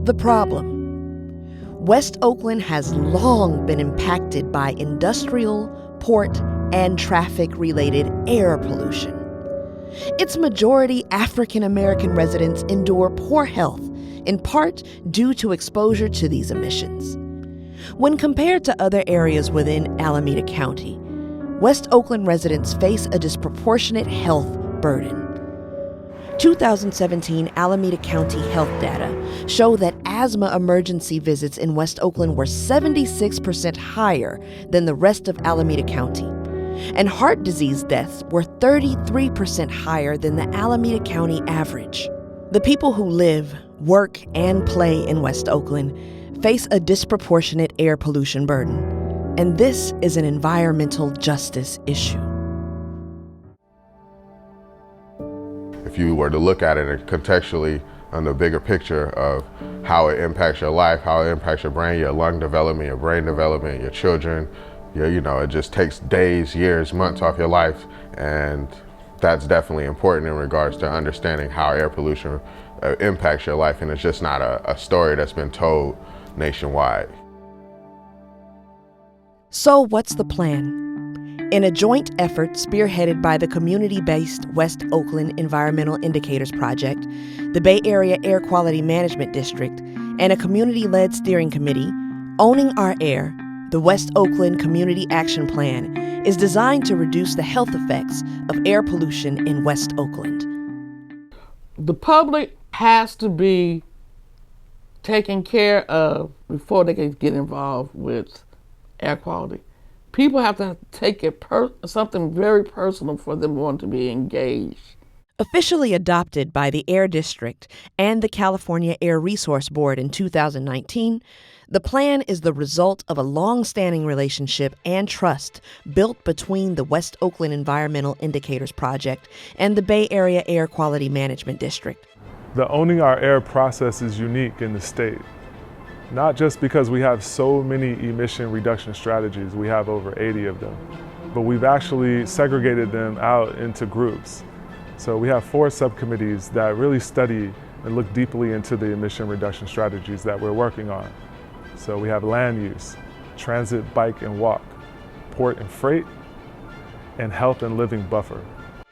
The problem: West Oakland has long been impacted by industrial, port, and traffic-related air pollution. Its majority African American residents endure poor health, in part due to exposure to these emissions. When compared to other areas within Alameda County, West Oakland residents face a disproportionate health burden. 2017 Alameda County health data show that asthma emergency visits in West Oakland were 76% higher than the rest of Alameda County, and heart disease deaths were 33% higher than the Alameda County average. The people who live, work, and play in West Oakland face a disproportionate air pollution burden, and this is an environmental justice issue. If you were to look at it contextually on the bigger picture of how it impacts your life, how it impacts your brain, your lung development, your brain development, your children, it just takes days, years, months off your life. And that's definitely important in regards to understanding how air pollution impacts your life. And it's just not a story that's been told nationwide. So what's the plan? In a joint effort spearheaded by the community-based West Oakland Environmental Indicators Project, the Bay Area Air Quality Management District, and a community-led steering committee, Owning Our Air, the West Oakland Community Action Plan, is designed to reduce the health effects of air pollution in West Oakland. The public has to be taken care of before they can get involved with air quality. People have to take it something very personal for them want to be engaged. Officially adopted by the Air District and the California Air Resource Board in 2019, the plan is the result of a long-standing relationship and trust built between the West Oakland Environmental Indicators Project and the Bay Area Air Quality Management District. The Owning Our Air process is unique in the state. Not just because we have so many emission reduction strategies, we have over 80 of them, but we've actually segregated them out into groups. So we have 4 subcommittees that really study and look deeply into the emission reduction strategies that we're working on. So we have land use, transit, bike and walk, port and freight, and health and living buffer.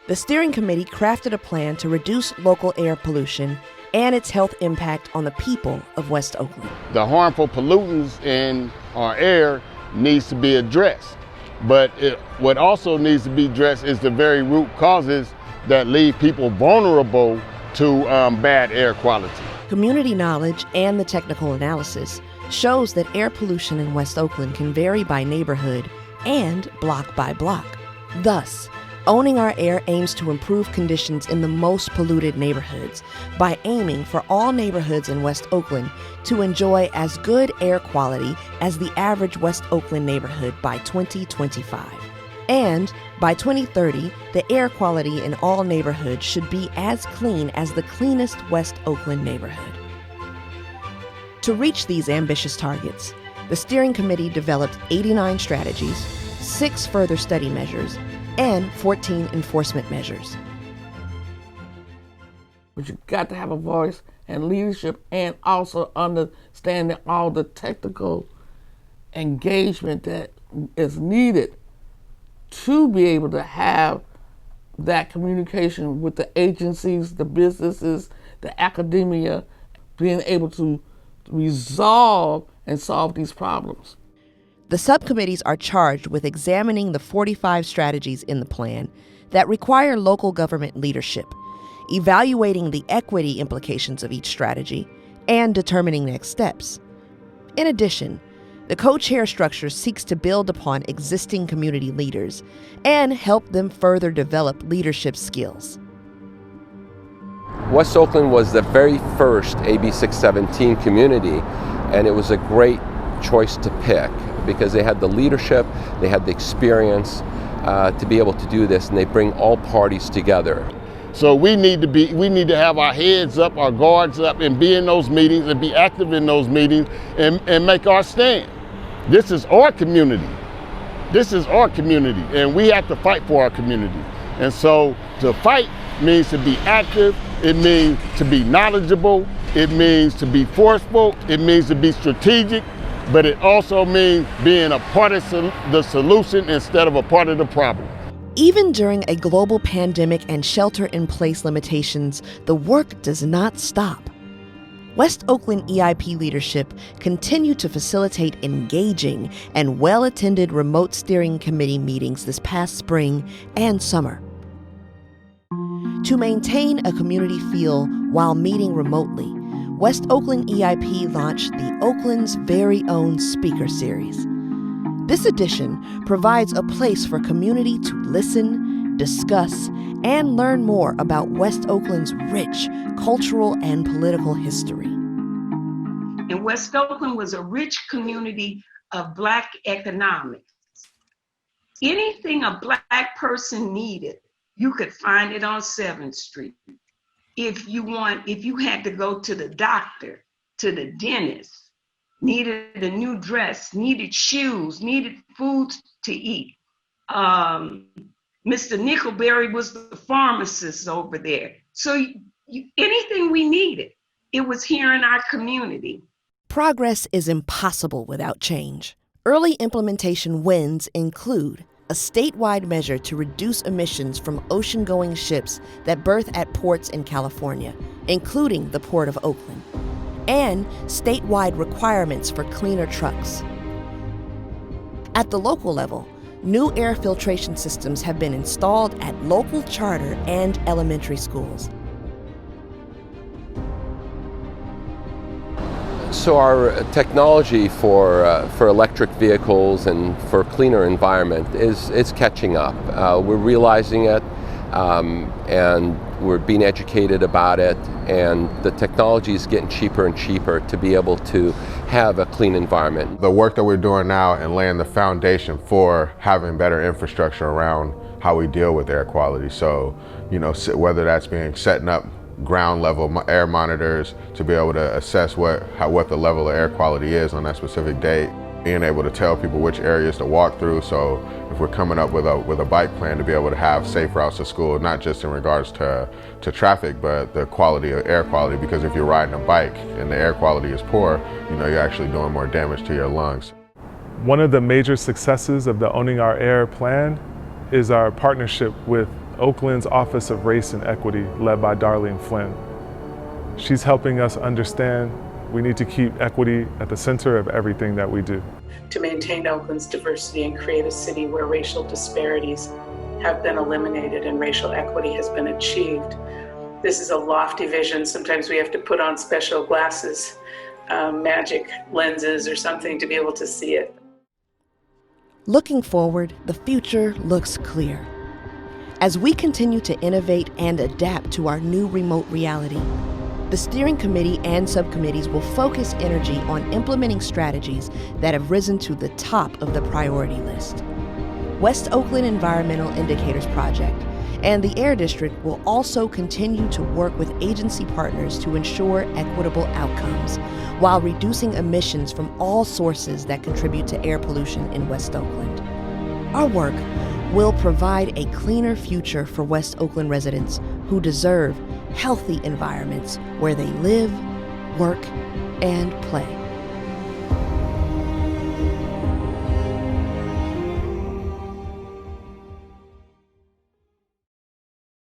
The steering committee crafted a plan to reduce local air pollution and its health impact on the people of West Oakland. The harmful pollutants in our air needs to be addressed. But what also needs to be addressed is the very root causes that leave people vulnerable to bad air quality. Community knowledge and the technical analysis shows that air pollution in West Oakland can vary by neighborhood and block by block. Thus, Owning Our Air aims to improve conditions in the most polluted neighborhoods by aiming for all neighborhoods in West Oakland to enjoy as good air quality as the average West Oakland neighborhood by 2025. And by 2030, the air quality in all neighborhoods should be as clean as the cleanest West Oakland neighborhood. To reach these ambitious targets, the steering committee developed 89 strategies, 6 further study measures, and 14 enforcement measures. But you got to have a voice and leadership and also understanding all the technical engagement that is needed to be able to have that communication with the agencies, the businesses, the academia, being able to resolve and solve these problems. The subcommittees are charged with examining the 45 strategies in the plan that require local government leadership, evaluating the equity implications of each strategy, and determining next steps. In addition, the co-chair structure seeks to build upon existing community leaders and help them further develop leadership skills. West Oakland was the very first AB 617 community, and it was a great choice to pick because they had the leadership, they had the experience to be able to do this, and they bring all parties together. So we need to have our heads up, our guards up, and be in those meetings and be active in those meetings and make our stand. This is our community. This is our community, and we have to fight for our community. And so to fight means to be active, it means to be knowledgeable, It means to be forceful, it means to be strategic, but it also means being a part of the solution instead of a part of the problem. Even during a global pandemic and shelter-in-place limitations, the work does not stop. West Oakland EIP leadership continued to facilitate engaging and well-attended remote steering committee meetings this past spring and summer. To maintain a community feel while meeting remotely, West Oakland EIP launched the Oakland's very own speaker series. This edition provides a place for community to listen, discuss, and learn more about West Oakland's rich cultural and political history. And West Oakland was a rich community of Black economics. Anything a Black person needed, you could find it on 7th Street. If you had to go to the doctor, to the dentist, needed a new dress, needed shoes, needed food to eat. Mr. Nickelberry was the pharmacist over there. So anything we needed, it was here in our community. Progress is impossible without change. Early implementation wins include a statewide measure to reduce emissions from ocean-going ships that berth at ports in California, including the Port of Oakland, and statewide requirements for cleaner trucks. At the local level, new air filtration systems have been installed at local charter and elementary schools. So our technology for electric vehicles and for a cleaner environment is catching up. We're realizing it, and we're being educated about it, and the technology is getting cheaper and cheaper to be able to have a clean environment. The work that we're doing now and laying the foundation for having better infrastructure around how we deal with air quality. So, whether that's setting up ground level air monitors to be able to assess what the level of air quality is on that specific day, being able to tell people which areas to walk through. So if we're coming up with a bike plan, to be able to have safe routes to school, not just in regards to traffic, but the quality of air quality, because if you're riding a bike and the air quality is poor, you're actually doing more damage to your lungs. One of the major successes of the Owning Our Air plan is our partnership with Oakland's Office of Race and Equity, led by Darlene Flynn. She's helping us understand we need to keep equity at the center of everything that we do. To maintain Oakland's diversity and create a city where racial disparities have been eliminated and racial equity has been achieved. This is a lofty vision. Sometimes we have to put on special glasses, magic lenses or something to be able to see it. Looking forward, the future looks clear. As we continue to innovate and adapt to our new remote reality, the steering committee and subcommittees will focus energy on implementing strategies that have risen to the top of the priority list. West Oakland Environmental Indicators Project and the Air District will also continue to work with agency partners to ensure equitable outcomes while reducing emissions from all sources that contribute to air pollution in West Oakland. Our work will provide a cleaner future for West Oakland residents who deserve healthy environments where they live, work, and play.